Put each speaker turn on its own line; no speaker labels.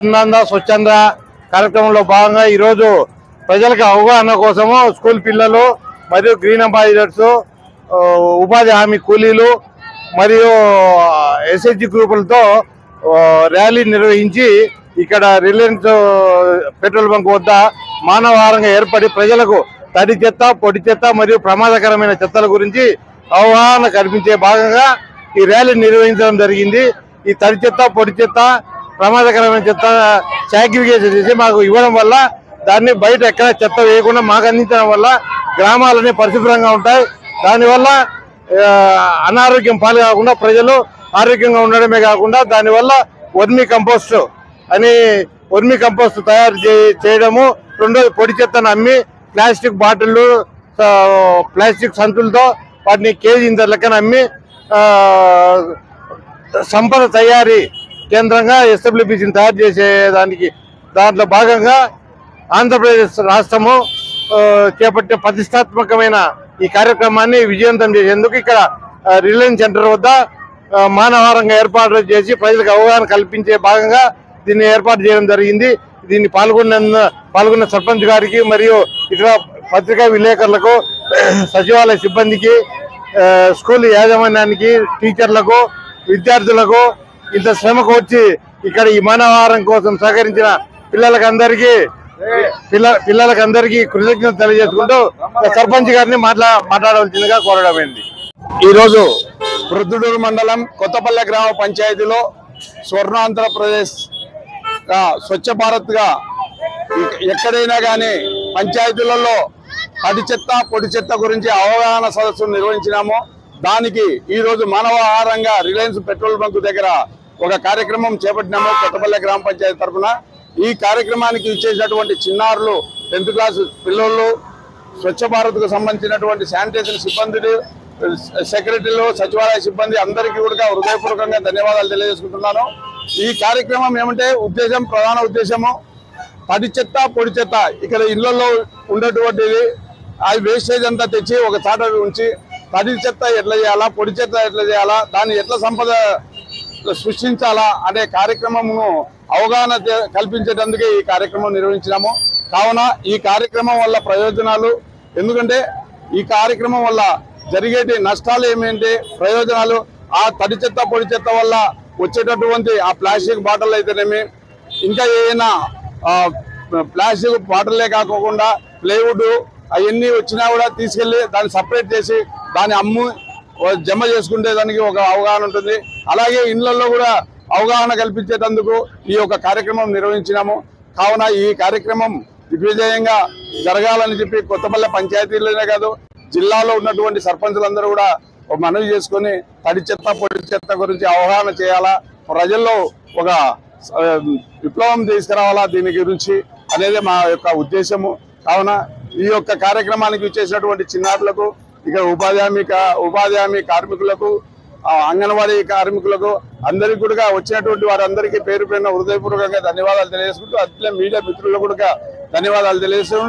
సున్నంద స్వచ్ఛంద కార్యక్రమంలో భాగంగా ఈరోజు ప్రజలకు అవగాహన కోసము స్కూల్ పిల్లలు మరియు గ్రీన్ అంబాసిడర్స్, ఉపాధి హామీ కూలీలు మరియు ఎస్హెచ్ గ్రూపులతో ర్యాలీ నిర్వహించి ఇక్కడ రిలయన్స్ పెట్రోల్ బంక్ వద్ద మానవహారంగా ఏర్పడి ప్రజలకు తడి చెత్త, పొడి చెత్త మరియు ప్రమాదకరమైన చెత్తల గురించి అవగాహన కల్పించే భాగంగా ఈ ర్యాలీ నిర్వహించడం జరిగింది. ఈ తడి చెత్త, పొడి చెత్త, ప్రమాదకరమైన చెత్త సాగ్రిగేషన్ చేసి మాకు ఇవ్వడం వల్ల దాన్ని బయట ఎక్కడ చెత్త వేయకుండా మాకు అందించడం వల్ల గ్రామాలన్నీ పరిశుభ్రంగా ఉంటాయి. దానివల్ల అనారోగ్యం పాలు కాకుండా ప్రజలు ఆరోగ్యంగా ఉండడమే కాకుండా దానివల్ల వర్మీ కంపోస్ట్ తయారు చేయడము, రెండోది పొడి చెత్తను అమ్మి ప్లాస్టిక్ బాటిళ్ళు, ప్లాస్టిక్ సంచులతో వాటిని కేజీ లెక్కన అమ్మి సంపద తయారీ కేంద్రంగా ఎస్డబ్ల్యూపీసీని తయారు చేసే దాంట్లో భాగంగా ఆంధ్రప్రదేశ్ రాష్ట్రము చేపట్టే ప్రతిష్టాత్మకమైన ఈ కార్యక్రమాన్ని విజయవంతం చేసేందుకు ఇక్కడ రిలయన్స్ సెంటర్ వద్ద మానవహారంగా ఏర్పాటు చేసి ప్రజలకు అవగాహన కల్పించే భాగంగా దీన్ని ఏర్పాటు చేయడం జరిగింది. దీన్ని పాల్గొన్న సర్పంచ్ గారికి మరియు ఇతర పత్రికా విలేకరులకు, సచివాలయ సిబ్బందికి, స్కూల్ యాజమాన్యానికి, టీచర్లకు, విద్యార్థులకు, ఇంత శ్రమకు వచ్చి ఇక్కడ ఈ మానవహారం కోసం సహకరించిన పిల్లలకందరికీ కృతజ్ఞతలు తెలియజేసుకుంటూ సర్పంచ్ గారిని మాట్లాడవలసిందిగా కోరడమైంది.
ఈరోజు ప్రొద్దుటూరు మండలం కొత్తపల్లె గ్రామ పంచాయతీలో స్వర్ణాంధ్రప్రదేశ్ స్వచ్ఛ భారత్ గా ఎక్కడైనా కానీ పంచాయతీలలో తడి చెత్త, పొడి చెత్త గురించి అవగాహన సదస్సును నిర్వహించినాము. దానికి ఈరోజు మానవహారంగా రిలయన్స్ పెట్రోల్ బంక్ దగ్గర ఒక కార్యక్రమం చేపట్టినాము కొత్తపల్లె గ్రామ పంచాయతీ తరఫున. ఈ కార్యక్రమానికి ఇచ్చేసినటువంటి చిన్నారులు, 10th క్లాస్ పిల్లలు, స్వచ్ఛ భారత్ కు సంబంధించినటువంటి శానిటేషన్ సిబ్బంది, సెక్రటరీలు, సచివాలయ సిబ్బంది అందరికీ కూడా హృదయపూర్వకంగా ధన్యవాదాలు తెలియజేసుకుంటున్నాను. ఈ కార్యక్రమం ఏమంటే ప్రధాన ఉద్దేశము తడి చెత్త, పొడి చెత్త ఇక్కడ ఇళ్లలో ఉండేటువంటిది ఆ వేస్టేజ్ అంతా తెచ్చి ఒక చాట ఉంచి తడి చెత్త ఎట్లా చేయాలా, పొడి చెత్త ఎట్లా చేయాలా, దాన్ని ఎట్లా సంపద సృష్టించాలా అనే కార్యక్రమమును అవగాహన కల్పించేటందుకే ఈ కార్యక్రమం నిర్వహించినాము. కావున ఈ కార్యక్రమం వల్ల ప్రయోజనాలు, ఎందుకంటే ఈ కార్యక్రమం వల్ల జరిగేటి నష్టాలు ఏమేంటి, ప్రయోజనాలు, ఆ తడి చెత్త, పొడి చెత్త వల్ల వచ్చేటటువంటి ఆ ప్లాస్టిక్ బాటిల్ అయితేనేమి, ఇంకా ఏదైనా ప్లాస్టిక్ బాటిల్లే కాకుండా ప్లైవుడ్ అవన్నీ వచ్చినా కూడా తీసుకెళ్లి దాన్ని సపరేట్ చేసి దాన్ని జమ చేసుకునే దానికి ఒక అవగాహన ఉంటుంది. అలాగే ఇళ్లలో కూడా అవగాహన కల్పించేటందుకు ఈ యొక్క కార్యక్రమం నిర్వహించినాము. కావున ఈ కార్యక్రమం దిగ్విజయంగా జరగాలని చెప్పి కొత్తపల్లె పంచాయతీలోనే కాదు జిల్లాలో ఉన్నటువంటి సర్పంచులందరూ కూడా మనవి చేసుకుని తడి చెత్త, పొడి చెత్త గురించి అవగాహన చేయాలా, ప్రజల్లో ఒక విప్లవం తీసుకురావాలా దీని గురించి అనేది మా యొక్క ఉద్దేశము. కావున ఈ యొక్క కార్యక్రమానికి ఇచ్చేసినటువంటి చిన్నారులకు, ఇక ఉపాధి హామీ కార్మికులకు, అంగన్వాడీ కార్మికులకు అందరికీ కూడా వచ్చినటువంటి వారందరికీ పేరు పేరున హృదయపూర్వకంగా ధన్యవాదాలు తెలియజేసుకుంటూ అట్లే మీడియా మిత్రులకు కూడా ధన్యవాదాలు తెలియజేస్తూ